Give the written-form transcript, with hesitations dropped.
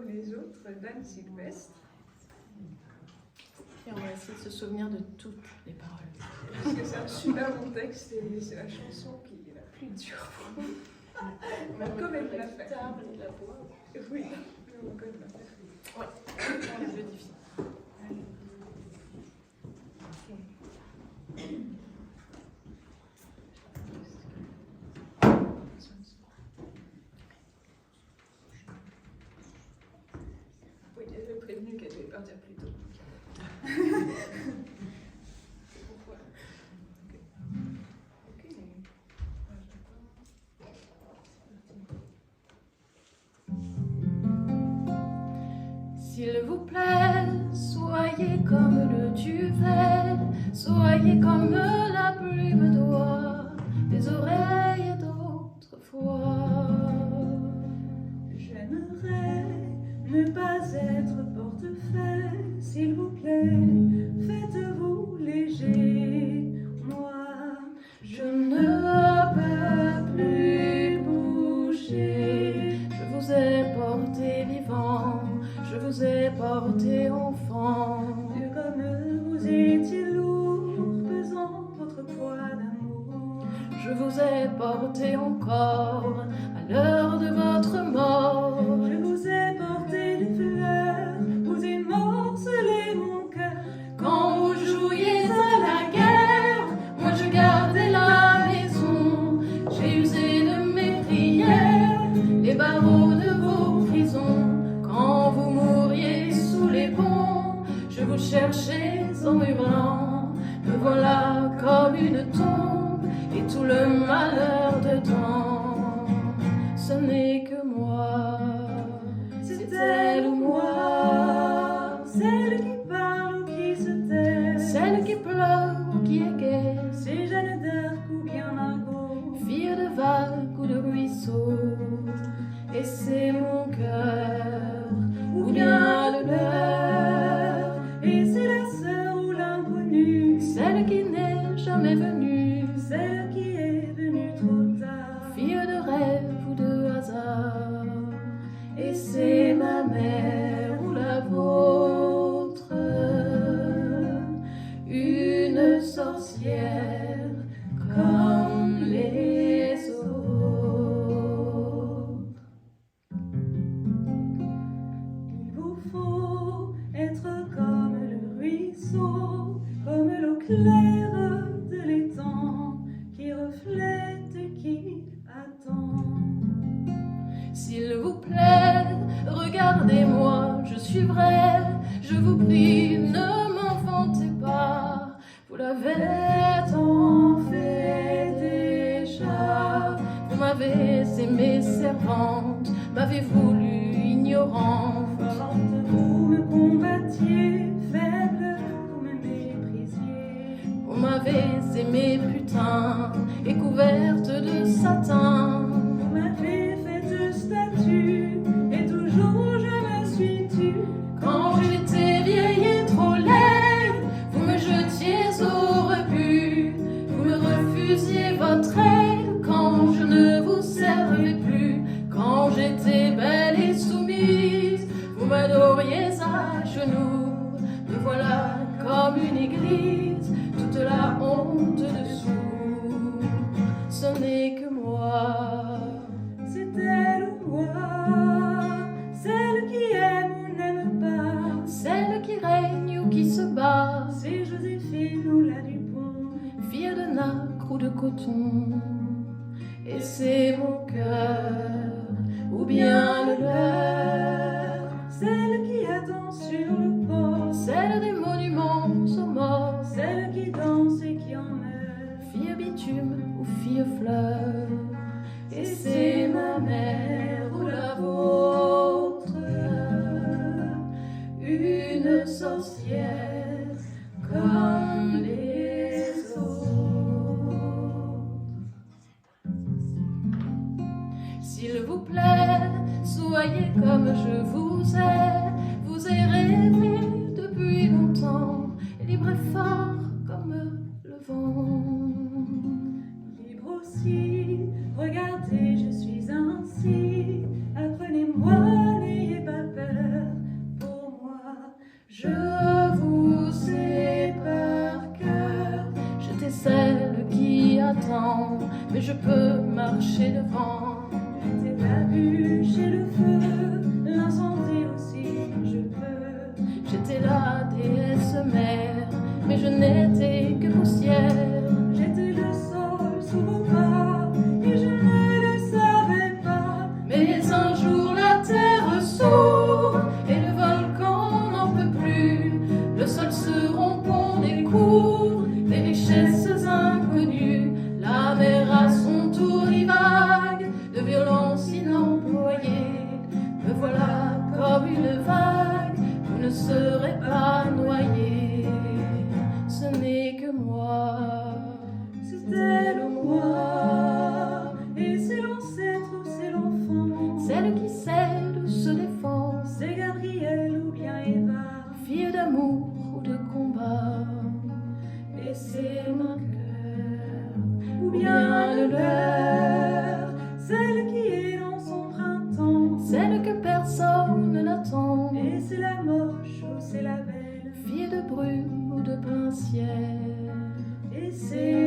comme les autres d'Anne Sylvestre. Et on va essayer de se souvenir de toutes les paroles. Parce que c'est un super bon texte et c'est la chanson qui est la plus dure pour nous. On va quand même la faire. Oui, on va quand même la faire. Ouais, on les modifie. Oui, elle a prévenu qu'elle devait partir plus tôt. C'est pourquoi. Ok. S'il vous plaît, soyez comme le duvet, soyez comme la plume d'oie des oreilles d'autrefois. J'aimerais ne pas être portefeuille, s'il vous plaît, faites-vous léger. Moi, Je ne peux plus bouger. Je vous ai porté vivant, je vous ai porté enfant. que comme vous étiez lourd, pesant votre poids d'amour, Je vous ai porté encore à l'heure de votre mort. je vous ai porté des fleurs, vous ai morcelé mon cœur. Quand vous jouiez à la guerre, moi je gardais la maison. J'ai usé de mes prières, les barreaux de vos prisons. Quand vous mouriez sous les ponts, je vous cherchais en hurlant. Me voilà comme une tombe et tout le malheur dedans. Ce n'est que moi, C'est elle ou moi, celle qui parle ou qui se tait, celle qui pleure ou qui est gaie, c'est Jeanne d'Arc ou bien Margot. fille de vagues ou de ruisseaux. Et c'est mon cœur ou bien le leur, Et c'est la sœur ou l'inconnue, celle qui n'est jamais venue, celle qui est venue trop tard. fille de rêve ou de hasard. Et c'est ma mère ou la vôtre, une sorcière comme les autres. Il vous faut être comme le ruisseau, comme l'eau claire de l'étang, qui reflète et qui attend. S'il vous plaît, regardez-moi, je suis vrai, je vous prie, ne m'inventez pas, vous l'avez tant fait déjà. Vous m'avez aimée servante, m'avez voulu ignorante. Forte, vous me combattiez, faible, vous me méprisiez. Vous m'avez aimée putain et couverte de satin. Vous m'avez fait statue, et toujours je me suis tue. Quand j'étais vieille et trop laide, vous me jetiez au rebut, vous me refusiez votre aide. Quand je ne vous servais plus, quand j'étais belle et soumise, vous m'adoriez à genoux. Me voilà comme une église, toute la honte dessous. Ce n'est que moi. C'est elle ou moi, celle qui aime ou n'aime pas. Celle qui règne ou qui se bat, C'est Joséphine ou la Dupont. fille de nacre ou de coton. Et c'est mon cœur, ou bien le leur, Celle qui attend sur le port, celle des monuments aux morts. celle qui danse et qui en meurt. Fille bitume ou fille fleur. Et c'est ma mère ou la vôtre, une sorcière comme les autres. S'il vous plaît, soyez comme je vous ai rêvé depuis longtemps, libre et fort comme le vent. Libre aussi, regardez, je suis ainsi. Apprenez-moi, n'ayez pas peur. mais je peux marcher devant. J'étais la bûche et le feu, l'incendie aussi, je peux. J'étais la déesse mère, mais je n'étais que poussière. J'étais le sol sous vos pas, et je ne le savais pas. Mais un jour la terre s'ouvre, et le volcan n'en peut plus. Le sol se rompt, découvre des richesses inconnues. La mer à son tour divague de violence inemployée. Me voilà comme une vague, vous ne serez pas noyé. Ce n'est que moi. C'était le moi, et c'est l'ancêtre ou c'est l'enfant. Celle qui sait de se défendre, C'est Gabriel ou bien Eva, fille d'amour ou de combat. et c'est mon cœur, ou bien le leur, celle qui est dans son printemps. Celle que personne n'attend, Et c'est la moche ou c'est la belle, fille de brume ou de plein ciel. et c'est